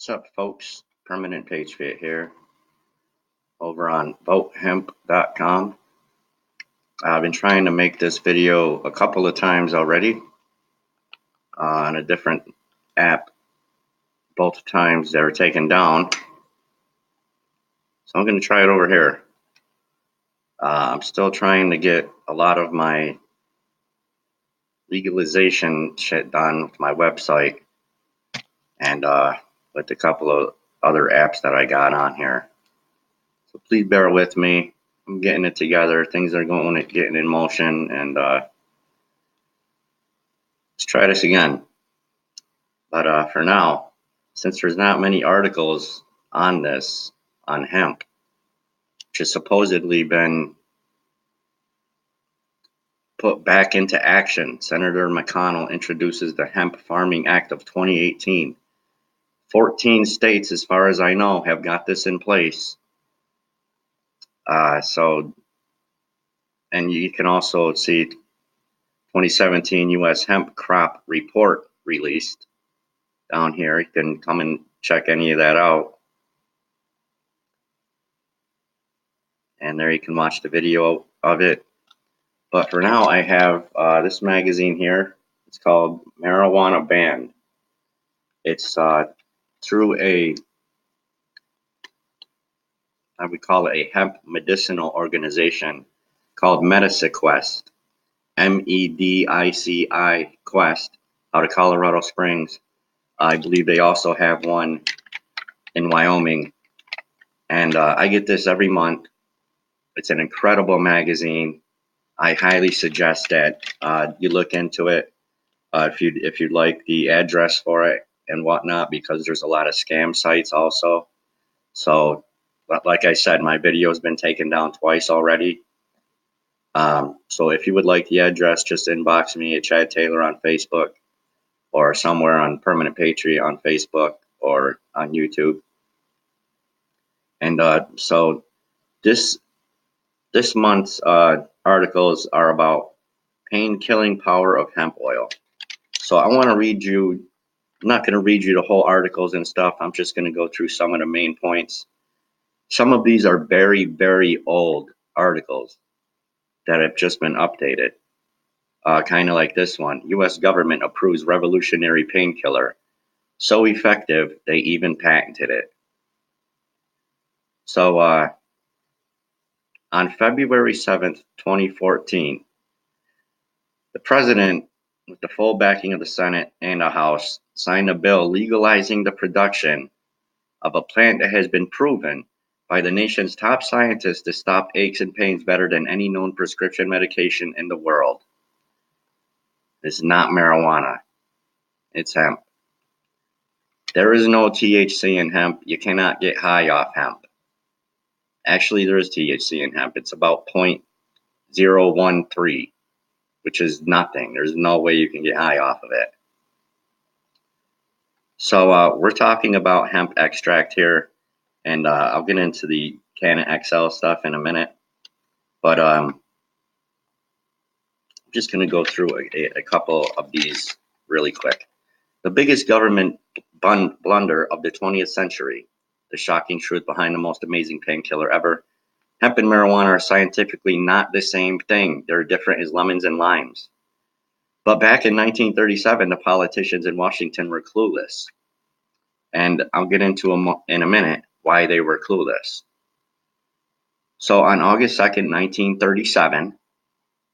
What's up, folks? Permanent Page Fit here over on votehemp.com. I've been trying to make this video a couple of times already on a different app. Both times they were taken down. So I'm going to try it over here. I'm still trying to get a lot of my legalization shit done with my website and with a couple of other apps that I got on here. So please bear with me. I'm getting it together. Things are getting in motion, and let's try this again. But for now, since there's not many articles on this, on hemp, which has supposedly been put back into action, Senator McConnell introduces the Hemp Farming Act of 2018. 14 states, as far as I know, have got this in place. And you can also see 2017 U.S. Hemp Crop Report released down here. You can come and check any of that out. And there you can watch the video of it. But for now, I have this magazine here. It's called Marijuana Banned. It's through I would call it a hemp medicinal organization called MediCiQuest, MEDICI Quest, out of Colorado Springs. I believe they also have one in Wyoming. And I get this every month. It's an incredible magazine. I highly suggest that you look into it if you'd like the address for it and whatnot, because there's a lot of scam sites also. So, like I said, my video has been taken down twice already. So if you would like the address, just inbox me at Chad Taylor on Facebook or somewhere on Permanent Patriot on Facebook or on YouTube. And so this month's articles are about pain-killing power of hemp oil. So I want to read you, I'm not going to read you the whole articles and stuff. I'm just going to go through some of the main points. Some of these are very, very old articles that have just been updated. Kind of like this one. U.S. government approves revolutionary painkiller. So effective, they even patented it. So on February 7th, 2014, the president, with the full backing of the Senate and the House, signed a bill legalizing the production of a plant that has been proven by the nation's top scientists to stop aches and pains better than any known prescription medication in the world. It's not marijuana. It's hemp. There is no THC in hemp. You cannot get high off hemp. Actually, there is THC in hemp. It's about 0.013, which is nothing. There's no way you can get high off of it. So we're talking about hemp extract here, and I'll get into the Canon XL stuff in a minute. But I'm just going to go through a couple of these really quick. The biggest government blunder of the 20th century, the shocking truth behind the most amazing painkiller ever. Hemp and marijuana are scientifically not the same thing. They're different as lemons and limes. But back in 1937, the politicians in Washington were clueless. And I'll get into in a minute why they were clueless. So on August 2nd, 1937,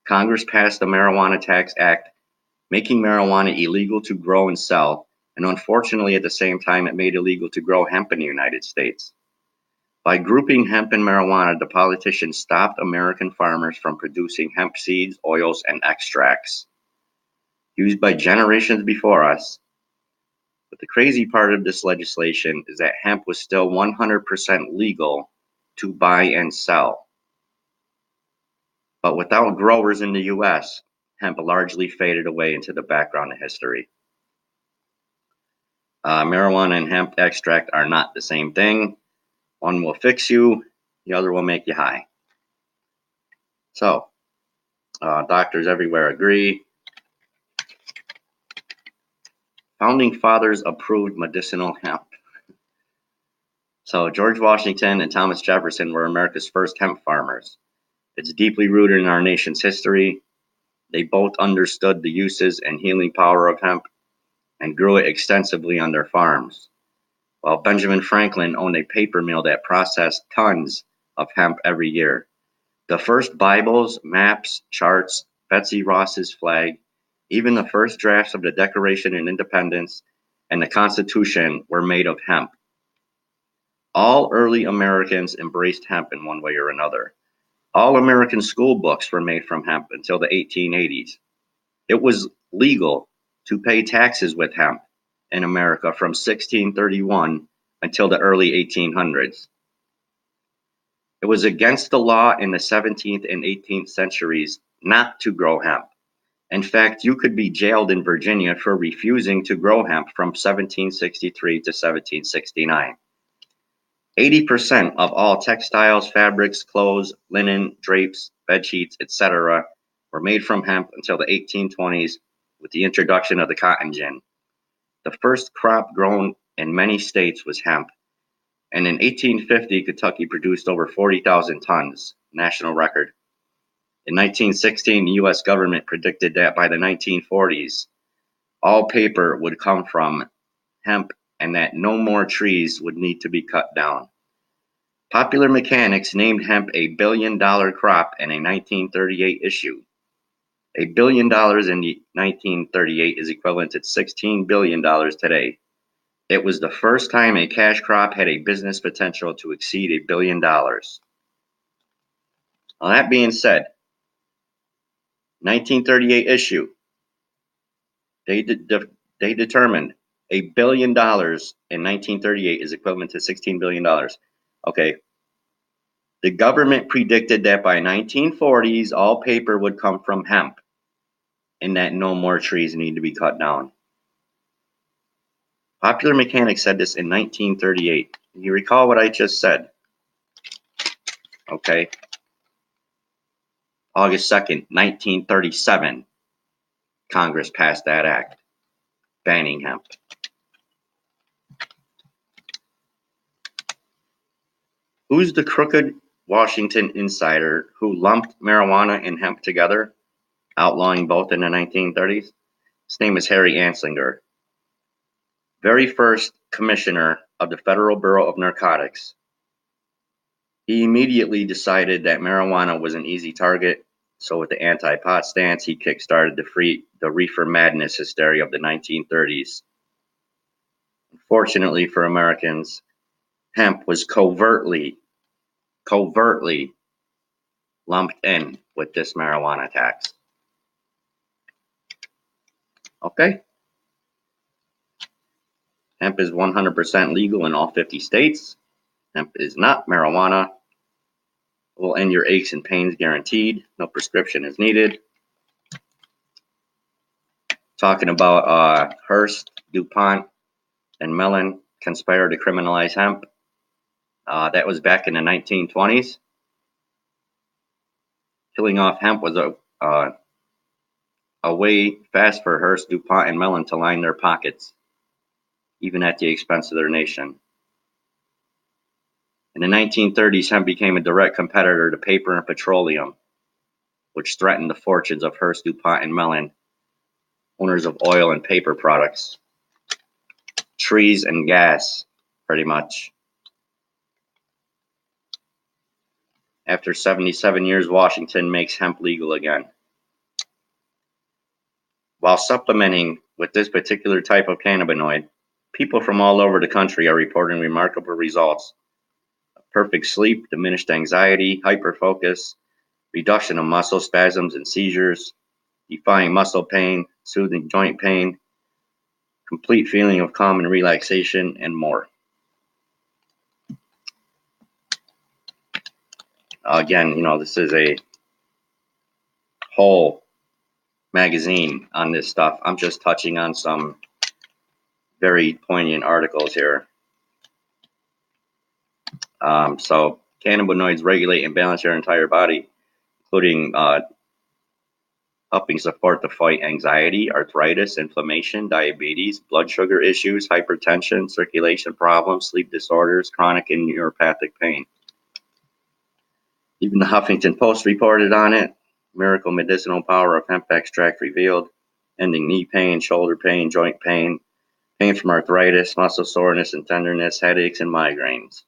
Congress passed the Marijuana Tax Act, making marijuana illegal to grow and sell. And unfortunately, at the same time, it made illegal to grow hemp in the United States. By grouping hemp and marijuana, the politicians stopped American farmers from producing hemp seeds, oils, and extracts used by generations before us. But the crazy part of this legislation is that hemp was still 100% legal to buy and sell. But without growers in the U.S., hemp largely faded away into the background of history. Marijuana and hemp extract are not the same thing. One will fix you, the other will make you high. So, doctors everywhere agree. Founding fathers approved medicinal hemp. So George Washington and Thomas Jefferson were America's first hemp farmers. It's deeply rooted in our nation's history. They both understood the uses and healing power of hemp and grew it extensively on their farms, while Benjamin Franklin owned a paper mill that processed tons of hemp every year. The first Bibles, maps, charts, Betsy Ross's flag, even the first drafts of the Declaration of Independence and the Constitution were made of hemp. All early Americans embraced hemp in one way or another. All American school books were made from hemp until the 1880s. It was legal to pay taxes with hemp in America from 1631 until the early 1800s. It was against the law in the 17th and 18th centuries not to grow hemp. In fact, you could be jailed in Virginia for refusing to grow hemp from 1763 to 1769. 80% of all textiles, fabrics, clothes, linen, drapes, bed sheets, etc. were made from hemp until the 1820s with the introduction of the cotton gin. The first crop grown in many states was hemp, and in 1850, Kentucky produced over 40,000 tons, national record. In 1916, the U.S. government predicted that by the 1940s, all paper would come from hemp and that no more trees would need to be cut down. Popular Mechanics named hemp a billion-dollar crop in a 1938 issue. $1 billion in 1938 is equivalent to $16 billion today. It was the first time a cash crop had a business potential to exceed $1 billion. Now, that being said, 1938 issue, they determined $1 billion in 1938 is equivalent to $16 billion. Okay. The government predicted that by 1940s, all paper would come from hemp and that no more trees need to be cut down. Popular Mechanics said this in 1938. You recall what I just said? Okay. August 2nd, 1937, Congress passed that act banning hemp. Who's the crooked Washington insider who lumped marijuana and hemp together, outlawing both in the 1930s? His name is Harry Anslinger, very first commissioner of the Federal Bureau of Narcotics. He immediately decided that marijuana was an easy target, so with the anti-pot stance, he kickstarted the reefer madness hysteria of the 1930s. Unfortunately for Americans, hemp was covertly lumped in with this marijuana tax. Okay? Hemp is 100% legal in all 50 states. Hemp is not marijuana. It will end your aches and pains guaranteed. No prescription is needed. Talking about Hearst, DuPont, and Mellon conspired to criminalize hemp. That was back in the 1920s. Killing off hemp was a way fast for Hearst, DuPont, and Mellon to line their pockets, even at the expense of their nation. In the 1930s, hemp became a direct competitor to paper and petroleum, which threatened the fortunes of Hearst, DuPont, and Mellon, owners of oil and paper products, trees and gas, pretty much. After 77 years, Washington makes hemp legal again. While supplementing with this particular type of cannabinoid, people from all over the country are reporting remarkable results. Perfect sleep, diminished anxiety, hyperfocus, reduction of muscle spasms and seizures, defying muscle pain, soothing joint pain, complete feeling of calm and relaxation, and more. Again, this is a whole magazine on this stuff. I'm just touching on some very poignant articles here. So cannabinoids regulate and balance your entire body, including helping support the fight anxiety, arthritis, inflammation, diabetes, blood sugar issues, hypertension, circulation problems, sleep disorders, chronic and neuropathic pain. Even the Huffington Post reported on it. Miracle medicinal power of hemp extract revealed, ending knee pain, shoulder pain, joint pain, pain from arthritis, muscle soreness and tenderness, headaches, and migraines,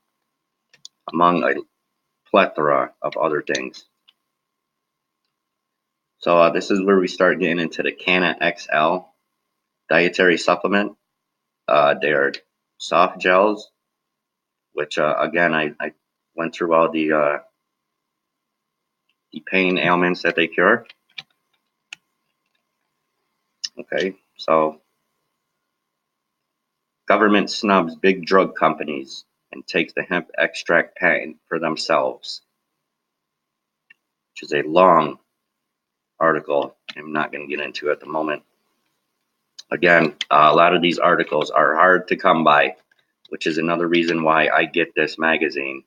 among a plethora of other things. So this is where we start getting into the Canna XL dietary supplement. They're soft gels, which again I went through all the pain ailments that they cure. Okay, so government snubs big drug companies and takes the hemp extract patent for themselves, which is a long article. I'm not going to get into at the moment. Again, a lot of these articles are hard to come by, which is another reason why I get this magazine.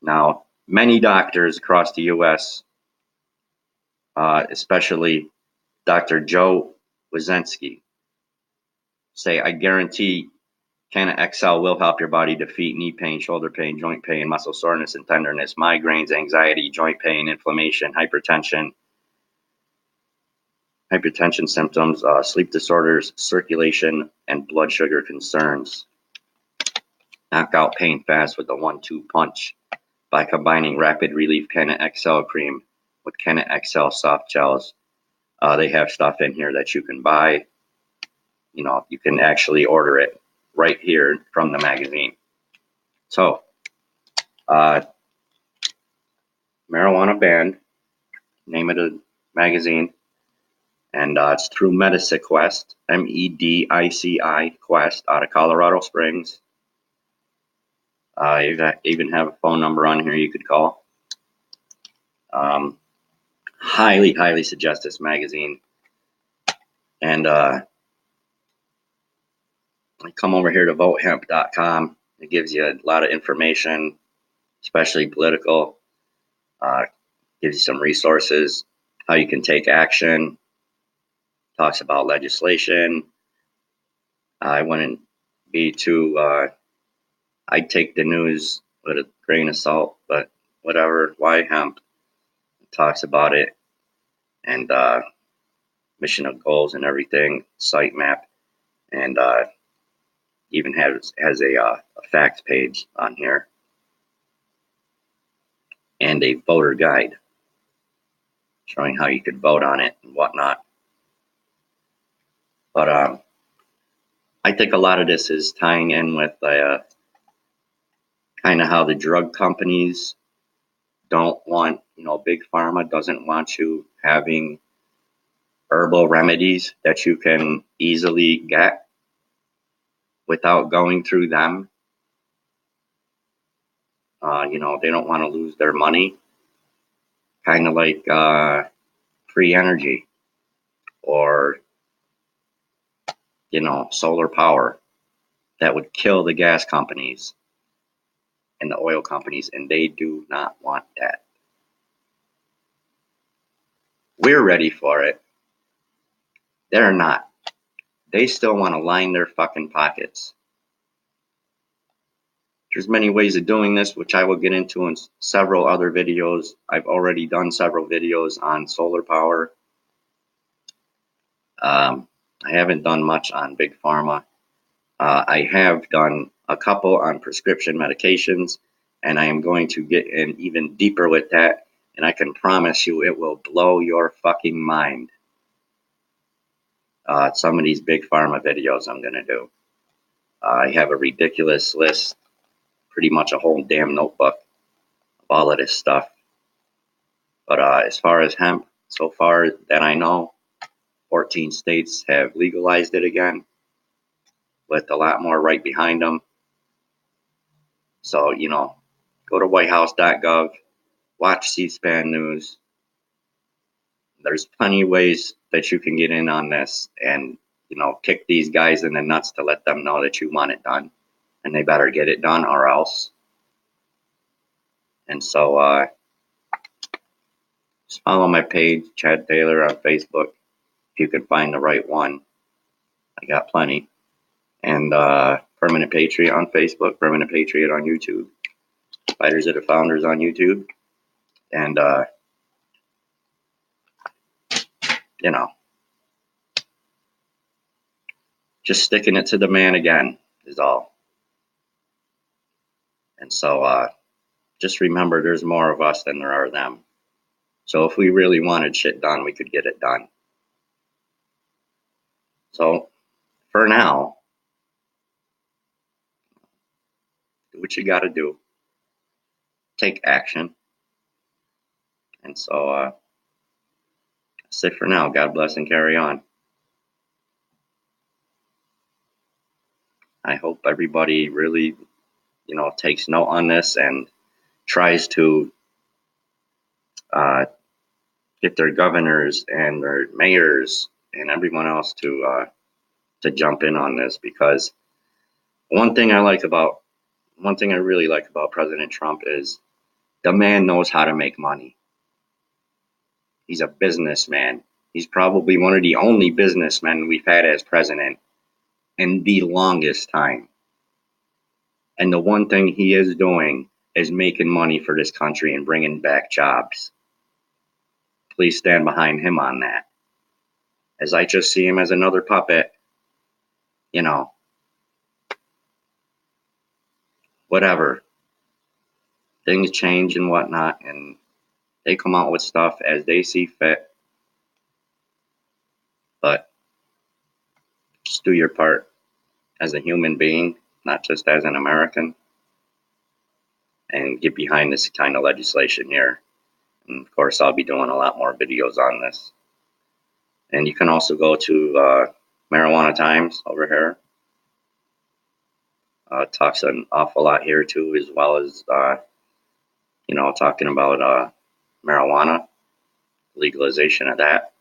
Now, many doctors across the U.S., especially Dr. Joe Wazensky, say, I guarantee Canna XL will help your body defeat knee pain, shoulder pain, joint pain, muscle soreness and tenderness, migraines, anxiety, joint pain, inflammation, hypertension symptoms, sleep disorders, circulation, and blood sugar concerns. Knock out pain fast with a 1-2 punch by combining Rapid Relief Canna XL cream with Canna XL soft gels. They have stuff in here that you can buy. You can actually order it right here from the magazine. So, Marijuana Banned, name of the magazine, and it's through Medici Quest, Medici Quest, out of Colorado Springs. You even have a phone number on here you could call. Highly, highly suggest this magazine. And come over here to votehemp.com. It gives you a lot of information, especially political. Gives you some resources, how you can take action. Talks about legislation. I wouldn't be too. I'd take the news with a grain of salt, but whatever. Why hemp? It talks about it and mission of goals and everything. Site map and even has a facts page on here and a voter guide showing how you could vote on it and whatnot. But I think a lot of this is tying in with kind of how the drug companies don't want, big pharma doesn't want you having herbal remedies that you can easily get without going through them. They don't want to lose their money, kind of like free energy or, solar power that would kill the gas companies and the oil companies, and they do not want that. We're ready for it. They're not. They still want to line their fucking pockets. There's many ways of doing this, which I will get into in several other videos. I've already done several videos on solar power. I haven't done much on big pharma. I have done a couple on prescription medications, and I am going to get in even deeper with that, and I can promise you it will blow your fucking mind. Some of these big pharma videos I'm going to do. I have a ridiculous list, pretty much a whole damn notebook of all of this stuff. But as far as hemp, so far that I know, 14 states have legalized it again, with a lot more right behind them. So, go to whitehouse.gov, watch C-SPAN news. There's plenty of ways that you can get in on this and, kick these guys in the nuts to let them know that you want it done. And they better get it done or else. And so, Just follow my page, Chad Taylor, on Facebook. If you can find the right one, I got plenty. And Permanent Patriot on Facebook, Permanent Patriot on YouTube, Fighters of the Founders on YouTube. And, you know, just sticking it to the man again is all. And so just remember there's more of us than there are them. So if we really wanted shit done, we could get it done. So for now, do what you got to do. Take action. And so that's it for now. God bless and carry on. I hope everybody really, takes note on this and tries to get their governors and their mayors and everyone else to jump in on this, because one thing I really like about President Trump is the man knows how to make money. He's a businessman. He's probably one of the only businessmen we've had as president in the longest time. And the one thing he is doing is making money for this country and bringing back jobs. Please stand behind him on that. As I just see him as another puppet, whatever. Things change and whatnot, and they come out with stuff as they see fit. But just do your part as a human being, not just as an American, and get behind this kind of legislation here. And of course, I'll be doing a lot more videos on this. And you can also go to Marijuana Times over here. Talks an awful lot here too, as well as talking about marijuana, legalization of that.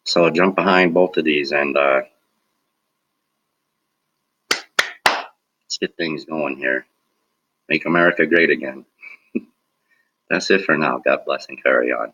So jump behind both of these and let's get things going here. Make America great again. That's it for now. God bless and carry on.